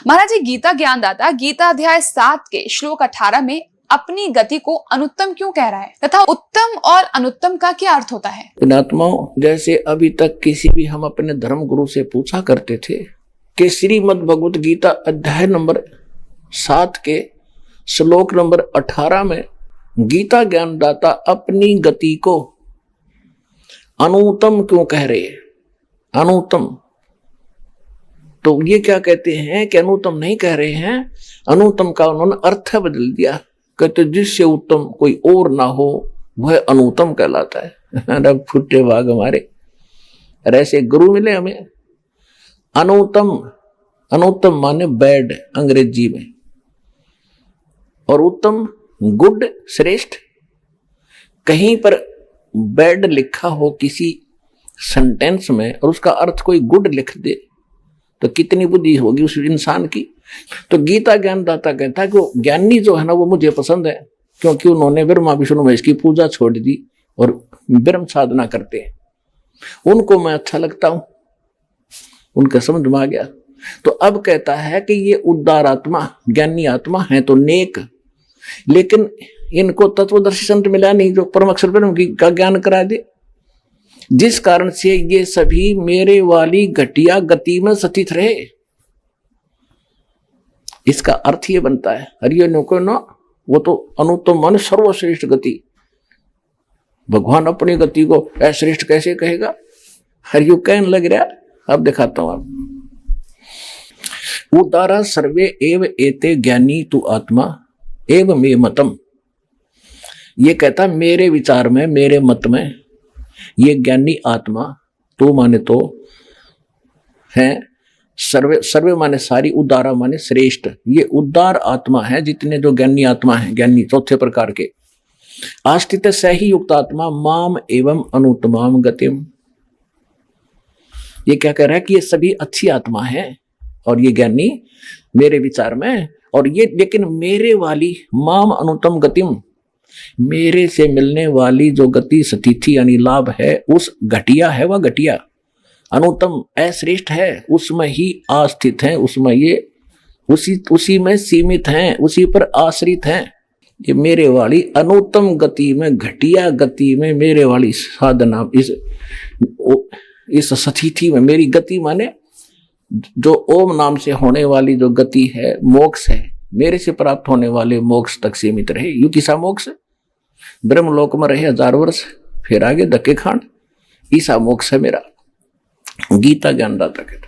महाराज जी, गीता ज्ञानदाता गीता अध्याय 7 के श्लोक 18 में अपनी गति को अनुत्तम क्यों कह रहा है तथा उत्तम और अनुत्तम का क्या अर्थ होता है? पुण्यात्माओं, जैसे अभी तक किसी भी हम अपने धर्म गुरु से पूछा करते थे कि श्रीमद् भगवत गीता अध्याय नंबर 7 के श्लोक नंबर 18 में गीता ज्ञानदाता अपनी गति को अनुत्तम क्यों कह रहे हैं? अनुत्तम तो ये क्या कहते हैं कि अनुत्तम नहीं कह रहे हैं, अनुत्तम का उन्होंने अर्थ बदल दिया। कहते जिससे उत्तम कोई और ना हो वह अनुत्तम कहलाता है। रब फुटे भाग हमारे, ऐसे गुरु मिले हमें। अनुत्तम, अनुत्तम माने बैड अंग्रेजी में, और उत्तम गुड श्रेष्ठ। कहीं पर बैड लिखा हो किसी सेंटेंस में और उसका अर्थ कोई गुड लिख दे तो कितनी बुद्धि होगी उस इंसान की। तो गीता ज्ञानदाता कहता है कि वो ज्ञानी जो है ना वो मुझे पसंद है, क्योंकि उन्होंने ब्रह्मा विष्णु महेश की पूजा छोड़ दी और ब्रह्म साधना करते हैं, उनको मैं अच्छा लगता हूं, उनका समझ में आ गया। तो अब कहता है कि ये उदार आत्मा ज्ञानी आत्मा है तो नेक, लेकिन इनको तत्वदर्शी संत मिला नहीं जो परम अक्षर ब्रह्म का ज्ञान करा दे, जिस कारण से ये सभी मेरे वाली घटिया गति में स्थित रहे। इसका अर्थ ये बनता है हरियो को ना, वो तो अनुत्तम मन सर्वश्रेष्ठ गति। भगवान अपनी गति को अश्रेष्ठ कैसे कहेगा? हरियो कहने लग रहा। अब दिखाता हूं आप। उदारा सर्वे एव एते ज्ञानी तु आत्मा एव मे मतम। ये कहता मेरे विचार में, मेरे मत में ये ज्ञानी आत्मा, तो माने तो है, सर्वे सर्वे माने सारी, उदारा माने श्रेष्ठ। ये उदार आत्मा है जितने जो ज्ञानी आत्मा है, ज्ञानी चौथे प्रकार के। आस्थित सही युक्त आत्मा माम एवं अनुत्तमाम गतिम। ये क्या कह रहा है कि ये सभी अच्छी आत्मा है और ये ज्ञानी मेरे विचार में, और ये लेकिन मेरे वाली माम अनुत्तम गतिम, मेरे से मिलने वाली जो गति स्थिति यानी लाभ है उस घटिया है, वह घटिया। अनुत्तम अश्रेष्ठ है, उसमें ही आस्थित है, उसमें ये उसी में सीमित हैं, उसी पर आश्रित हैं। ये मेरे वाली अनुत्तम गति में, घटिया गति में मेरे वाली साधना, इस स्थिति में मेरी गति माने जो ओम नाम से होने वाली जो गति है, मोक्ष है, मेरे से प्राप्त होने वाले मोक्ष तक सीमित रहे। यू किसा मोक्ष? ब्रह्मलोक में रहे 1000 वर्ष, फिर आगे धक्के खांड, ईसा मोक्ष है मेरा। गीता ज्ञानदाता कहता।